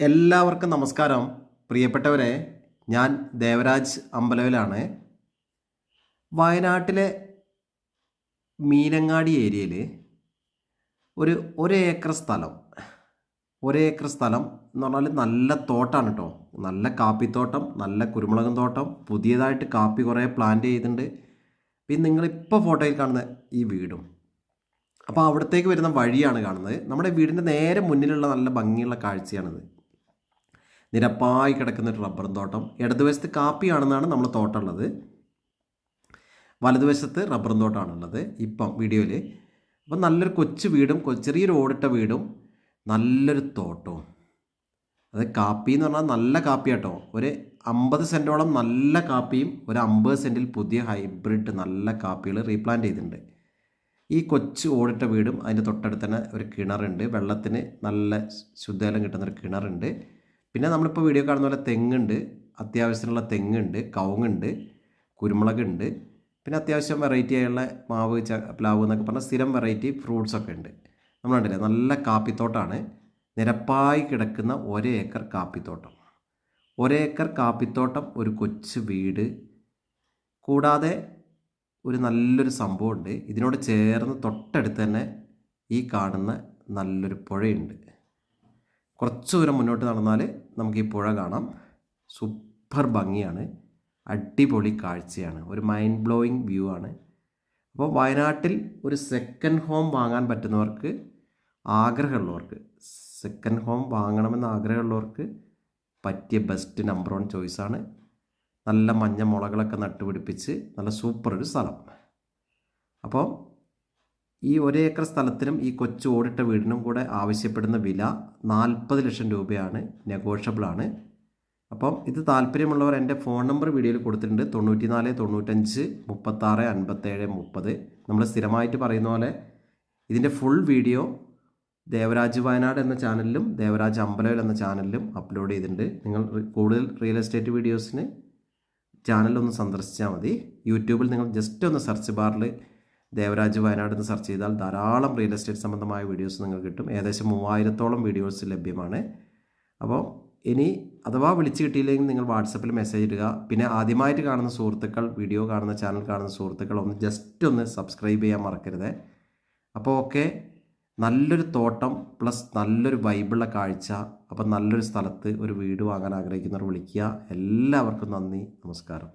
എല്ലാവർക്കും നമസ്കാരം. പ്രിയപ്പെട്ടവരെ, ഞാൻ ദേവരാജ് അമ്പലവിലാണ്. വയനാട്ടിലെ മീനങ്ങാടി ഏരിയയിൽ ഒരു ഒരേക്കർ സ്ഥലം എന്ന് പറഞ്ഞാൽ നല്ല തോട്ടമാണ് കേട്ടോ. നല്ല കാപ്പിത്തോട്ടം, നല്ല കുരുമുളകും തോട്ടം, പുതിയതായിട്ട് കാപ്പി കുറേ പ്ലാന്റ് ചെയ്തിട്ടുണ്ട്. പിന്നെ നിങ്ങളിപ്പോൾ ഫോട്ടോയിൽ കാണുന്ന ഈ വീടും, അപ്പോൾ അവിടത്തേക്ക് വരുന്ന വഴിയാണ് കാണുന്നത്. നമ്മുടെ വീടിൻ്റെ നേരെ മുന്നിലുള്ള നല്ല ഭംഗിയുള്ള കാഴ്ചയാണിത്. നിരപ്പായി കിടക്കുന്ന ഒരു റബ്ബറും തോട്ടം. ഇടതുവശത്ത് കാപ്പിയാണെന്നാണ് നമ്മൾ തോട്ടമുള്ളത്, വലതുവശത്ത് റബ്ബറും തോട്ടമാണുള്ളത് ഇപ്പം വീഡിയോയിൽ. അപ്പം നല്ലൊരു കൊച്ചു വീടും ചെറിയൊരു ഓടിട്ട വീടും നല്ലൊരു തോട്ടവും. അത് കാപ്പി എന്ന് പറഞ്ഞാൽ നല്ല കാപ്പി കേട്ടോ. ഒരു 50 സെൻറ്റോളം നല്ല കാപ്പിയും ഒരു 50 സെൻറ്റിൽ പുതിയ ഹൈബ്രിഡ് നല്ല കാപ്പികൾ റീപ്ലാന്റ് ചെയ്തിട്ടുണ്ട്. ഈ കൊച്ചു ഓടിട്ട വീടും അതിൻ്റെ തൊട്ടടുത്ത് തന്നെ ഒരു കിണറുണ്ട്. വെള്ളത്തിന് നല്ല ശുദ്ധജലം കിട്ടുന്നൊരു കിണറുണ്ട്. പിന്നെ നമ്മളിപ്പോൾ വീഡിയോ കാണുന്ന പോലെ തെങ്ങുണ്ട്, അത്യാവശ്യത്തിനുള്ള തെങ്ങുണ്ട്, കവുങ്ങുണ്ട്, കുരുമുളകുണ്ട്. പിന്നെ അത്യാവശ്യം വെറൈറ്റി ആയുള്ള മാവ്, പ്ലാവ് എന്നൊക്കെ പറഞ്ഞാൽ സ്ഥിരം വെറൈറ്റി ഫ്രൂട്ട്സൊക്കെ ഉണ്ട്. നമ്മൾ കണ്ടില്ലേ, നല്ല കാപ്പിത്തോട്ടമാണ്. നിരപ്പായി കിടക്കുന്ന ഒരേക്കർ കാപ്പിത്തോട്ടം. ഒരേക്കർ കാപ്പിത്തോട്ടം, ഒരു കൊച്ചു വീട്, കൂടാതെ ഒരു നല്ലൊരു സംഭവമുണ്ട്. ഇതിനോട് ചേർന്ന് തൊട്ടടുത്ത് തന്നെ ഈ കാണുന്ന നല്ലൊരു പുഴയുണ്ട്. കുറച്ച് ദൂരം മുന്നോട്ട് നടന്നാൽ നമുക്ക് ഈ പുഴ കാണാം. സൂപ്പർ ഭംഗിയാണ്, അടിപൊളി കാഴ്ചയാണ്, ഒരു മൈൻഡ് ബ്ലോയിങ് വ്യൂ ആണ്. അപ്പോൾ വയനാട്ടിൽ ഒരു സെക്കൻഡ് ഹോം വാങ്ങാൻ പറ്റുന്നവർക്ക്, ആഗ്രഹമുള്ളവർക്ക്, സെക്കൻഡ് ഹോം വാങ്ങണമെന്ന് ആഗ്രഹമുള്ളവർക്ക് പറ്റിയ ബെസ്റ്റ് നമ്പർ 1 ചോയ്സാണ്. നല്ല മഞ്ഞ മുളകളൊക്കെ നട്ടുപിടിപ്പിച്ച് നല്ല സൂപ്പർ ഒരു സ്ഥലം. അപ്പോൾ ഈ ഒരേക്കർ സ്ഥലത്തിനും ഈ കൊച്ചു ഓടിട്ട വീടിനും കൂടെ ആവശ്യപ്പെടുന്ന വില 40 ലക്ഷം രൂപയാണ്. നെഗോഷ്യബിളാണ്. അപ്പം ഇത് താല്പര്യമുള്ളവർ എൻ്റെ ഫോൺ നമ്പർ വീഡിയോയിൽ കൊടുത്തിട്ടുണ്ട്. 94 95 36 57 30. നമ്മൾ സ്ഥിരമായിട്ട് പറയുന്ന പോലെ ഇതിൻ്റെ ഫുൾ വീഡിയോ ദേവരാജ് വയനാട് എന്ന ചാനലിലും ദേവരാജ് അമ്പലവിൽ എന്ന ചാനലിലും അപ്ലോഡ് ചെയ്തിട്ടുണ്ട്. നിങ്ങൾ കൂടുതൽ റിയൽ എസ്റ്റേറ്റ് വീഡിയോസിന് ചാനലൊന്ന് സന്ദർശിച്ചാൽ മതി. യൂട്യൂബിൽ നിങ്ങൾ ജസ്റ്റ് ഒന്ന് സെർച്ച് ബാറിൽ ദേവരാജ് വയനാട് എന്ന് സെർച്ച് ചെയ്താൽ ധാരാളം റിയൽ എസ്റ്റേറ്റ് സംബന്ധമായ വീഡിയോസ് നിങ്ങൾക്ക് കിട്ടും. ഏകദേശം 3000-ഓളം വീഡിയോസ് ലഭ്യമാണ്. അപ്പോൾ ഇനി അഥവാ വിളിച്ച് കിട്ടിയില്ലെങ്കിൽ നിങ്ങൾ വാട്സപ്പിൽ മെസ്സേജ് ഇടുക. പിന്നെ ആദ്യമായിട്ട് കാണുന്ന സുഹൃത്തുക്കൾ, വീഡിയോ കാണുന്ന ചാനൽ കാണുന്ന സുഹൃത്തുക്കൾ ജസ്റ്റ് ഒന്ന് സബ്സ്ക്രൈബ് ചെയ്യാൻ മറക്കരുത്. അപ്പോൾ ഓക്കെ, നല്ലൊരു തോട്ടം പ്ലസ് നല്ലൊരു വൈബുള്ള കാഴ്ച. അപ്പം നല്ലൊരു സ്ഥലത്ത് ഒരു വീട് വാങ്ങാൻ ആഗ്രഹിക്കുന്നവർ വിളിക്കുക. എല്ലാവർക്കും നന്ദി, നമസ്കാരം.